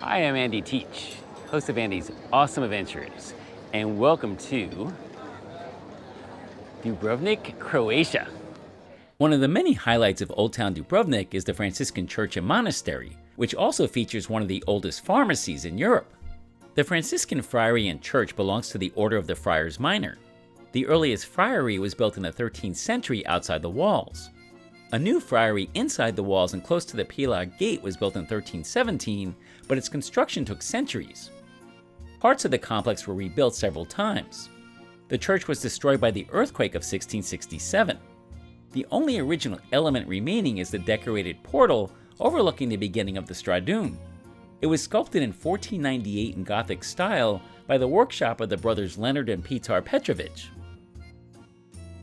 Hi, I'm Andy Teach, host of Andy's Awesome Adventures, and welcome to Dubrovnik, Croatia. One of the many highlights of Old Town Dubrovnik is the Franciscan church and monastery, which also features one of the oldest pharmacies in Europe. The Franciscan friary and church belongs to the Order of the Friars Minor. The earliest friary was built in the 13th century outside the walls. A new friary inside the walls and close to the Pilar Gate was built in 1317, but its construction took centuries. Parts of the complex were rebuilt several times. The church was destroyed by the earthquake of 1667. The only original element remaining is the decorated portal overlooking the beginning of the Stradun. It was sculpted in 1498 in Gothic style by the workshop of the brothers Leonard and Petar Petrovic.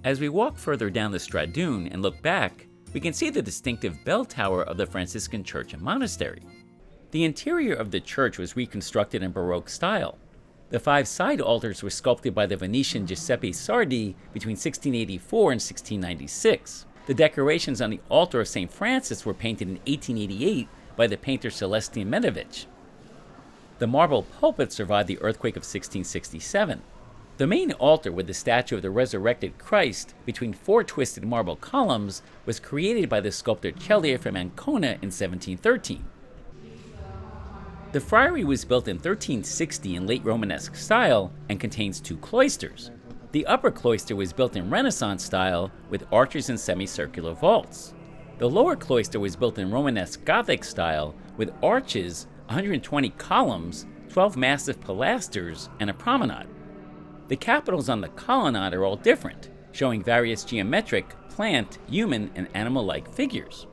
As we walk further down the Stradun and look back, we can see the distinctive bell tower of the Franciscan church and monastery. The interior of the church was reconstructed in Baroque style. The 5 side altars were sculpted by the Venetian Giuseppe Sardi between 1684 and 1696. The decorations on the altar of St. Francis were painted in 1888 by the painter Celestin Medovic. The marble pulpit survived the earthquake of 1667. The main altar with the statue of the resurrected Christ between 4 twisted marble columns was created by the sculptor Cellier from Ancona in 1713. The friary was built in 1360 in late Romanesque style and contains 2 cloisters. The upper cloister was built in Renaissance style with arches and semicircular vaults. The lower cloister was built in Romanesque Gothic style with arches, 120 columns, 12 massive pilasters, and a promenade. The capitals on the colonnade are all different, showing various geometric, plant, human, and animal-like figures.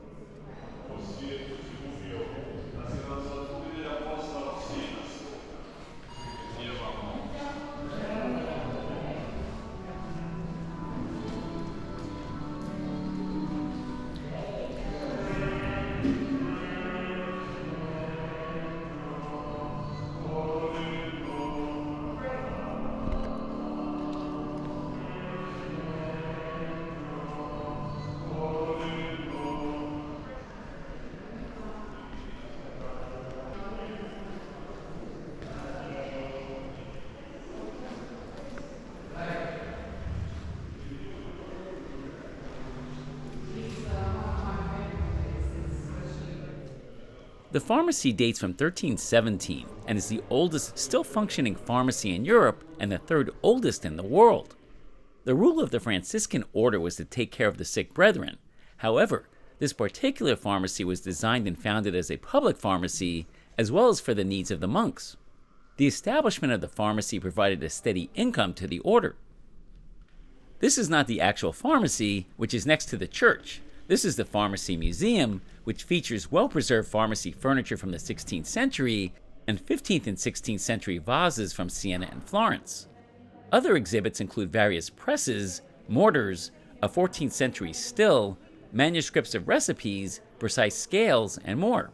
The pharmacy dates from 1317 and is the oldest still functioning pharmacy in Europe and the 3rd oldest in the world. The rule of the Franciscan order was to take care of the sick brethren. However, this particular pharmacy was designed and founded as a public pharmacy as well as for the needs of the monks. The establishment of the pharmacy provided a steady income to the order. This is not the actual pharmacy, which is next to the church. This is the Pharmacy Museum, which features well-preserved pharmacy furniture from the 16th century and 15th and 16th century vases from Siena and Florence. Other exhibits include various presses, mortars, a 14th century still, manuscripts of recipes, precise scales, and more.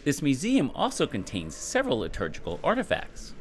This museum also contains several liturgical artifacts.